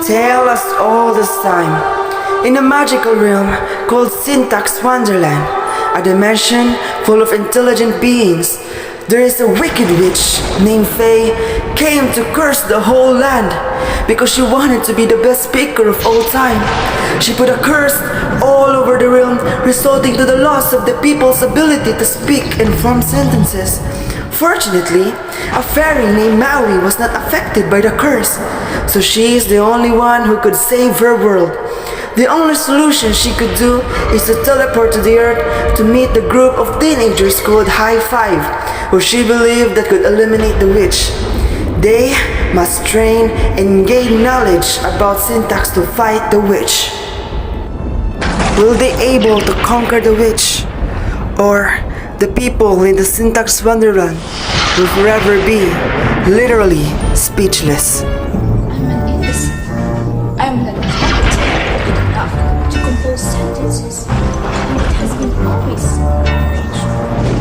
tell us all this time. In a magical realm called Syntax Wonderland, a dimension full of intelligent beings, there is a wicked witch named Faye came to curse the whole land because she wanted to be the best speaker of all time. She put a curse all over the realm, resulting to the loss of the people's ability to speak and form sentences. Fortunately, a fairy named Maui was not affected by the curse, so she is the only one who could save her world. The only solution she could do is to teleport to the earth to meet the group of teenagers called High Five, who she believed that could eliminate the witch. They must train and gain knowledge about syntax to fight the witch. Will they able to conquer the witch? Or the people in the Syntax Wonderland will forever be literally speechless. I'm an imbecile. I'm not talented enough to compose sentences, and it has been always rage.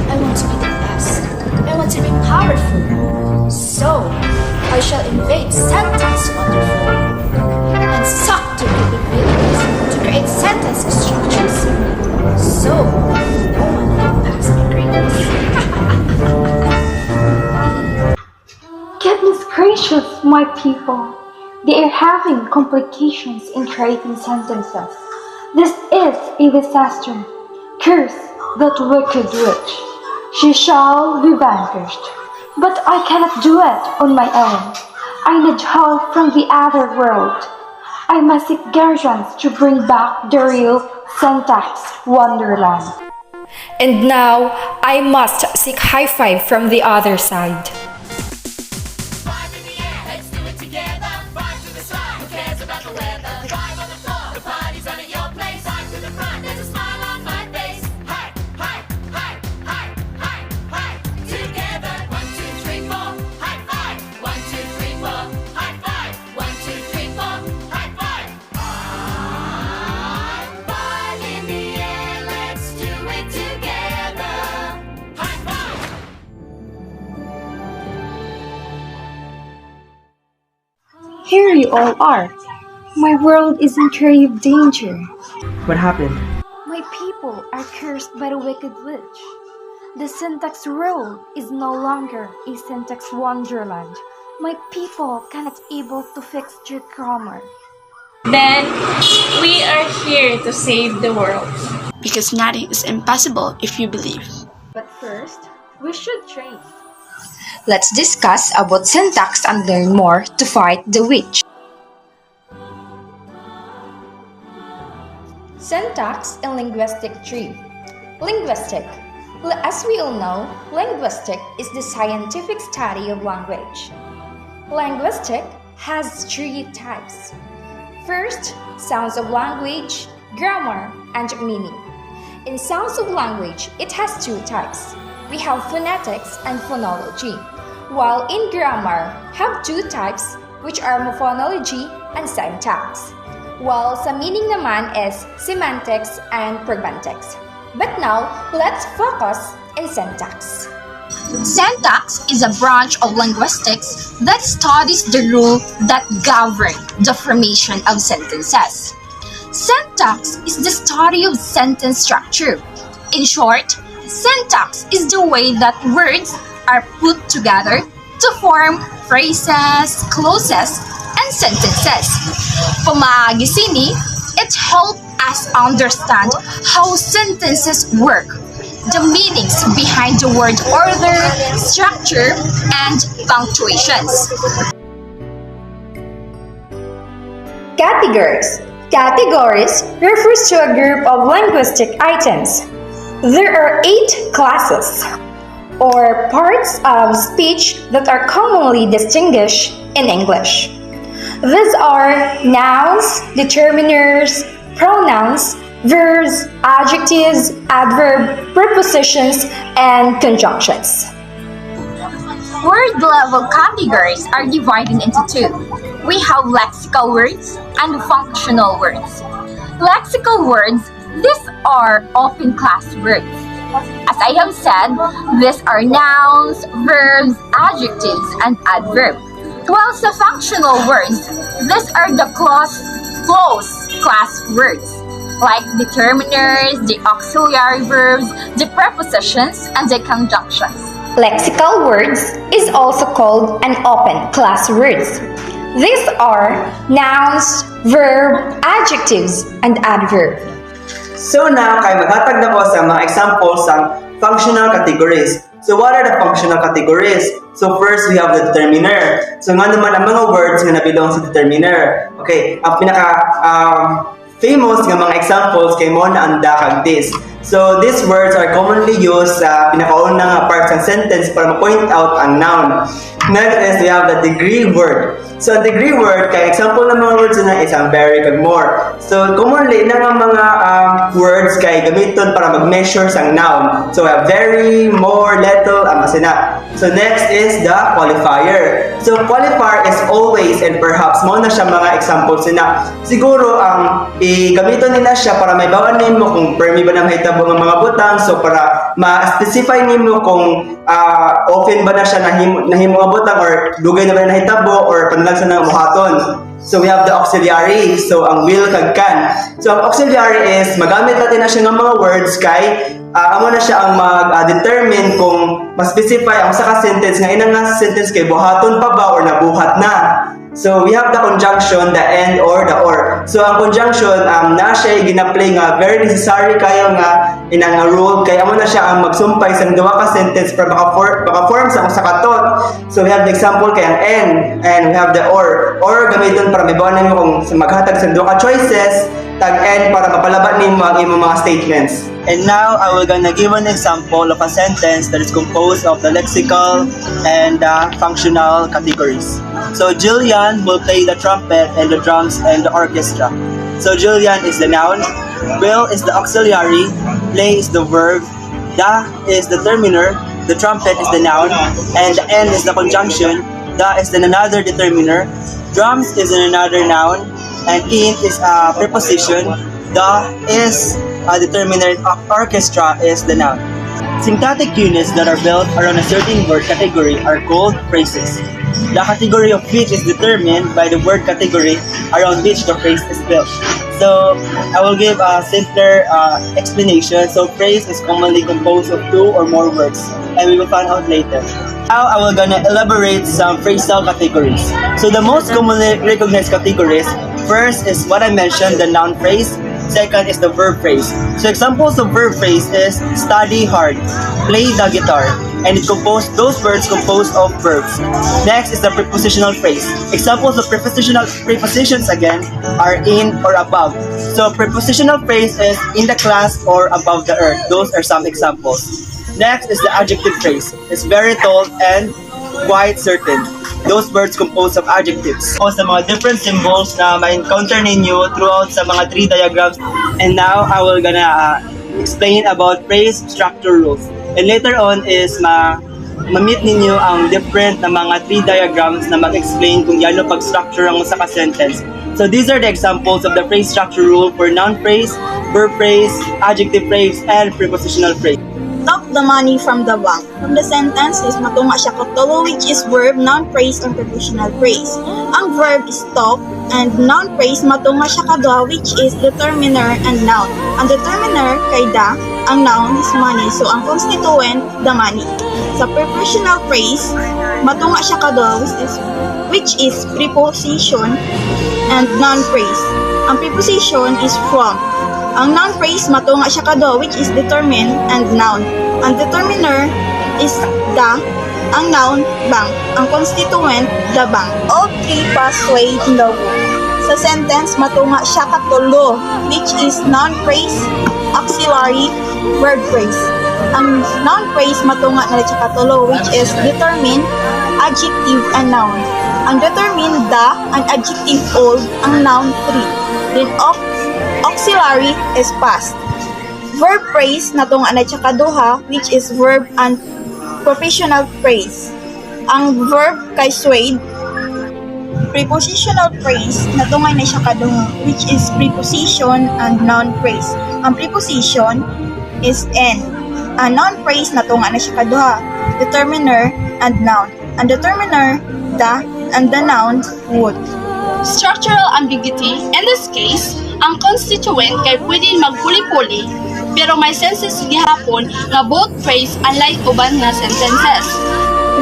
I want to be the best. I want to be powerful. So, I shall invade Syntax Wonderland and suck the capabilities to create sentence structures. So, no one can pass my greatness. Goodness gracious, my people. They are having complications in creating sentences. This is a disaster. Curse that wicked witch. She shall be vanquished. But I cannot do it on my own. I need help from the other world. I must seek guardians to bring back the real Syntax Wonderland. And now, I must seek high five from the other side. Five in the air, let's do it together. Five to the side, who cares about the weather? Five on the floor, the party's on at your place. Five to the front, there's a smile on my face. Hi, hi, hi, hi, hi, hi. Together, 1, 2, 3, 4, high five. 1, 2, 3, 4, high five. 1, 2, 3, 4, high five. Five in the air, let's do it together. High five. Here you all are. My world is in grave danger. What happened? My people are cursed by the wicked witch. The syntax world is no longer a syntax wonderland. My people cannot able to fix their grammar. Then we are here to save the world. Because nothing is impossible if you believe. But first, we should train. Let's discuss about syntax and learn more to fight the witch. Syntax and linguistic tree. Linguistic. As we all know, linguistic is the scientific study of language. Linguistic has 3 types. First, sounds of language, grammar, and meaning. In sounds of language, it has 2 types. We have phonetics and phonology, while in grammar, have 2 types, which are phonology and syntax. While sa meaning naman is semantics and pragmatics. But now, let's focus in syntax. Syntax is a branch of linguistics that studies the rule that govern the formation of sentences. Syntax is the study of sentence structure. In short, syntax is the way that words are put together to form phrases, clauses, and sentences. Pamaagi sini, it helps us understand how sentences work, the meanings behind the word order, structure, and punctuations. Categories. Categories refers to a group of linguistic items. There are 8 classes, or parts of speech that are commonly distinguished in English. These are nouns, determiners, pronouns, verbs, adjectives, adverb, prepositions, and conjunctions. Word-level categories are divided into 2. We have lexical words and functional words. Lexical words, these are open class words. As I have said, these are nouns, verbs, adjectives, and adverbs. While sa functional words, these are the close class words, like determiners, the auxiliary verbs, the prepositions, and the conjunctions. Lexical words is also called an open class words. These are nouns, verb, adjectives, and adverb. So now, kay maghatag na ko sa mga examples ng functional categories. So what are the functional categories? So first, we have the determiner. So nga naman ang mga words nga nabilong sa determiner. Okay, ang pinaka famous nga mga examples kay mo na ang kag this. So these words are commonly used sa pinakaunang nga parts ng sentence para ma-point out ang noun. Next is we have the degree word. So ang degree word, kay example ng mga words na is ang very kag more. So commonly na nga mga words kay gamiton para mag-measure sang noun. So we have very, more, little, ang masina. So next is the qualifier. So qualifier is always and perhaps mo na siya mga examples na siguro ang gamiton nila siya para may bawan nimo kung permi ba na mahitabo ng mga butang, so para ma-specify nimo kung often ba na siya nahimo nga butang or dugay na ba na nahitabo or panalag sa nang muhaton. So we have the auxiliary, so ang will kag can. So ang auxiliary is magamit natin na siya ng mga words kay amo na siya ang mag-determine kung ma-specify ang sa sentence nga inang nga sentence kay buhaton pa ba or nabuhat na. So we have the conjunction, the and or the or. So ang conjunction na siya gina-play nga very necessary kayo nga inang rule kay amo na siya ang magsumpay sa duha ka sentence para maka-form sa usa ka thought. So we have the example kay ang and we have the or gamiton para mibawan nimo kung maghatag sa duha ka choices tag and para mapalaban nimo ang imong mga statements. And now, I will gonna give an example of a sentence that is composed of the lexical and functional categories. So, Julian will play the trumpet and the drums and the orchestra. So, Julian is the noun, will is the auxiliary, play is the verb, da is the determiner, the trumpet is the noun, and the and is the conjunction, da is then another determiner, drums is another noun, and in is a preposition, da is a determiner, orchestra is the noun. Syntactic units that are built around a certain word category are called phrases. The category of which is determined by the word category around which the phrase is built. So, I will give a simpler explanation. So, phrase is commonly composed of two or more words, and we will find out later. Now, I will gonna elaborate some phrasal categories. So, the most commonly recognized categories, first is what I mentioned, the noun phrase. Second is the verb phrase. So examples of verb phrase is study hard, play the guitar, and those words composed of verbs. Next is the prepositional phrase. Examples of prepositions again are in or above. So prepositional phrase is in the class or above the earth. Those are some examples. Next is the adjective phrase. It's very tall and quite certain. Those words composed of adjectives. O sa mga different symbols na ma-encounter ninyo throughout sa mga tree diagrams. And now, I will gonna explain about phrase structure rules. And later on is ma-meet ninyo ang different na mga tree diagrams na mag-explain kung yano pag-structure ang usa ka sentence. So these are the examples of the phrase structure rule for noun phrase, verb phrase, adjective phrase, and prepositional phrase. Took the money from the bank. From the sentence is matunga siya katolo, which is verb, noun phrase, and prepositional phrase. Ang verb is took, and noun phrase matunga siya kadua, which is determiner and noun. Ang determiner kay da, ang noun is money, so ang constituent the money. Sa prepositional phrase, matunga siya kadua, which is preposition and noun phrase. Ang preposition is from. Ang noun phrase matunga siya kadua, which is determine and noun. Ang determiner is the, ang noun bank. Ang constituent the bank. All three passway in the word. Sa sentence matunga siya katulo, which is noun phrase, auxiliary, verb phrase. Ang noun phrase matunga na siya katulo, which is determine, adjective, and noun. Ang determine the, ang adjective all, ang noun three. Then auxiliary is past. Verb phrase natunga na siya kaduha, which is verb and prepositional phrase. Ang verb kay swayed. Prepositional phrase natunga na siya kaduha, which is preposition and noun phrase. Ang preposition is and. Ang noun phrase natunga na siya kaduha, determiner and noun. Ang determiner the, and the noun would. Structural ambiguity, in this case, ang constituent kay pwede magpuli-puli, pero may senses gihapon nga both phrase unlike uban nga sentences.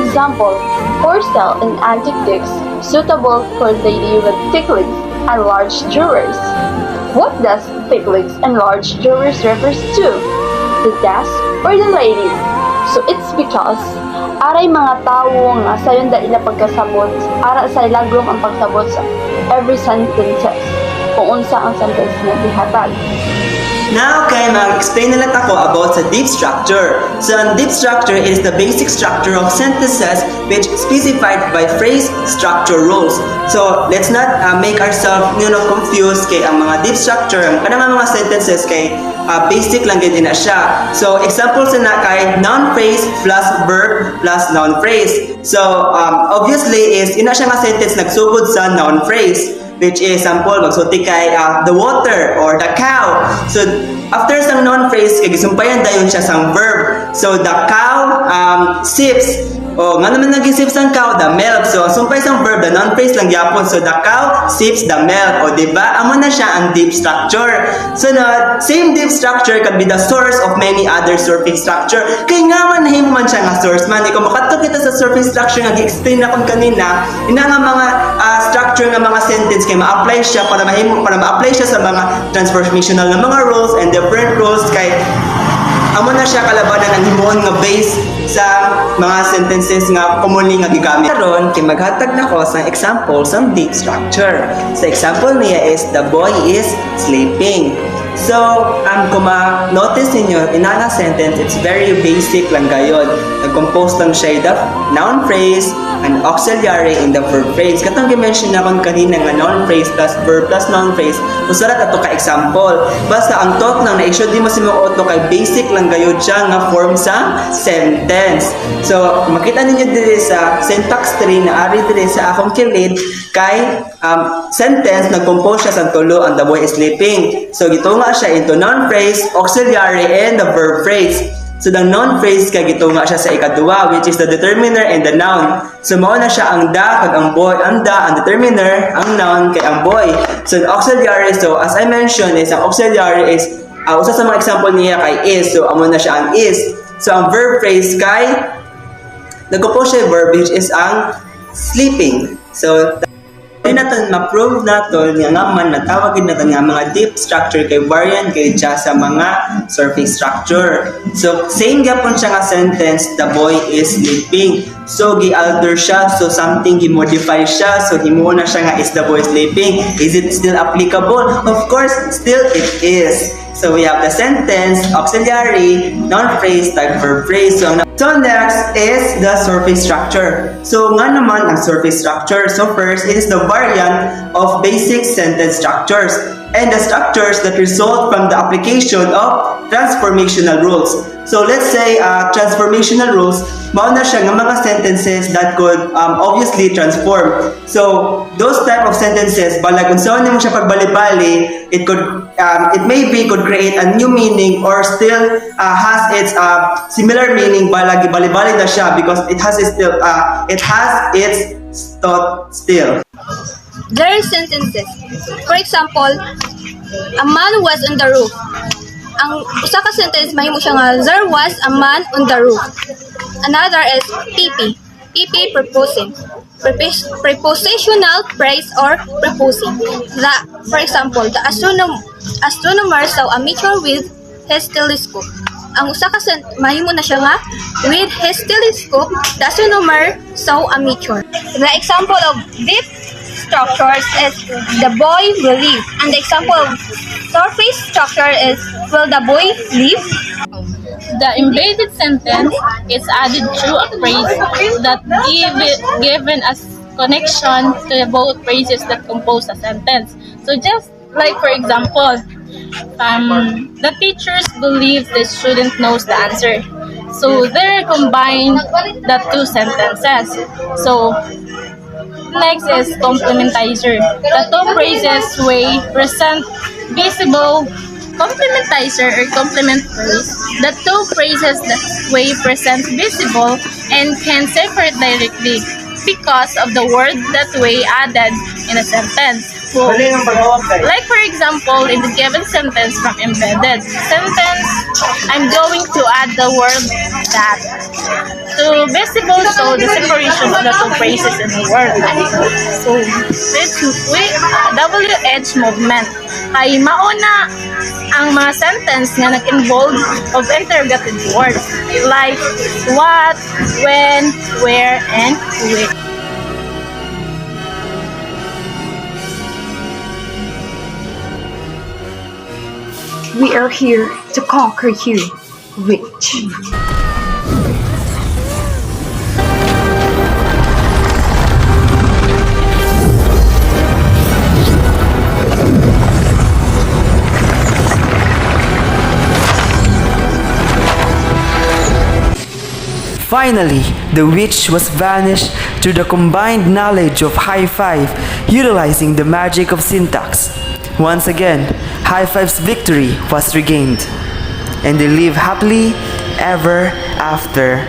Example, for sale in antique digs, suitable for lady with thick lips and large drawers. What does thick lips and large drawers refers to? The desk or the lady? So it's because aray mga tawo nga sayon dali na pagkasabot, ara sa ilagrong ang pagsabot sa every sentences kung unsa ang sentence nga gihatag. Now, kay mag-explain na lang ako about sa deep structure. So, ang deep structure is the basic structure of sentences which specified by phrase structure rules. So, let's not make ourselves confused kay ang mga deep structure, ang kanang mga sentences kay basic lang din na siya. So, examples na kay noun phrase plus verb plus noun phrase. So, obviously is ina siya nga sentence nagsugod sa noun phrase, which is sample magsulti kay the water or the cow. So after sang noun phrase kay gisumpayan dayon siya sang verb. So the cow sips. O nga naman nag-sip sang cow, the milk. So sumpay sang verb, the noun phrase lang gyapon. So the cow sips the milk. O diba? Amo na siya ang deep structure. So na same deep structure can be the source of many other surface structure. Kay nga man himo man siya nga source man. Ikaw makato kita sa surface structure nga gi-explain na kon kanina. Ina nga mga structure nga mga sentence kay ma-apply siya para ma-apply siya sa mga transformational nga mga rules and different rules kay amo na siya kalabanan ang himuon nga base sa mga sentences nga commonly nga gigamit. Karon kay maghatag nako sa example sa deep structure. Sa example niya is the boy is sleeping. So, kung ma-notice ninyo, in nga sentence, it's very basic lang gayon. Nag-compose lang siya the noun phrase and auxiliary in the verb phrase. Katong gi-mention na kon kanina nga noun phrase plus verb plus noun phrase, usarat ato ka example. Basta ang thought lang na issue di mo simuot kay basic lang gayud siya nga form sa sentence. So, makita ninyo diri sa syntax tree na ari diri sa akong kilid kay sentence nag-compose siya sa tulo and the boy is sleeping. So, gitunga siya into noun phrase, auxiliary, and the verb phrase. So, the noun phrase kay gitunga siya sa ikaduwa, which is the determiner and the noun. So, mao na siya ang da kag ang boy, ang da, ang determiner, ang noun kay ang boy. So, the auxiliary, so as I mentioned, is ang auxiliary is usa sa mga example niya kay is. So, amo na siya ang is. So, ang verb phrase kay nag-compose siya verb which is ang sleeping. So, hindi natin ma-prove natin nga man natawagin natin nga mga deep structure kay variant kay siya sa mga surface structure. So, same gyapon siya nga sentence, the boy is sleeping. So, gi-alter siya, so something gi-modify siya, so himuon na siya nga is the boy sleeping. Is it still applicable? Of course, still it is. So, we have the sentence, auxiliary, noun phrase, tag verb phrase. So next is the surface structure. So nga naman ang surface structure. So first, it is the variant of basic sentence structures and the structures that result from the application of transformational rules. So let's say transformational rules, mao na siya nga mga sentences that could obviously transform. So those type of sentences, balag unsaon nimo siya pagbali-bali, it maybe could create a new meaning or still has its similar meaning, balag ibali-bali na siya because it has its thought still. There are sentences. For example, a man was on the roof. Ang usa ka sentence mahimo siya nga there was a man on the roof. Another is PP. PP proposing. Prepositional phrase or proposing. For example, the astronomer saw a meteor with his telescope. Ang usa ka mahimo na siya nga with his telescope, the astronomer saw a meteor. The example of deep structures is the boy will live, and the example of surface structure is will the boy live. The embedded sentence is added through a phrase that given as connection to both phrases that compose a sentence. So just like for example, the teachers believe the student knows the answer. So they combine the two sentences. So next is complementizer. The two phrases way present visible complementizer or complement phrase. The two phrases that way present visible and can separate directly. because of the word that we added in a sentence. So, like for example, in the given sentence from embedded sentence, I'm going to add the word that to visible so the separation of the two phrases in the word. So, WH movement ay mauna ang mga sentence nga nag-involve of interrogative words like what, when, where, and which. We are here to conquer you, witch. Finally, the witch was vanished through the combined knowledge of High Five, utilizing the magic of syntax. Once again, High Five's victory was regained, and they live happily ever after.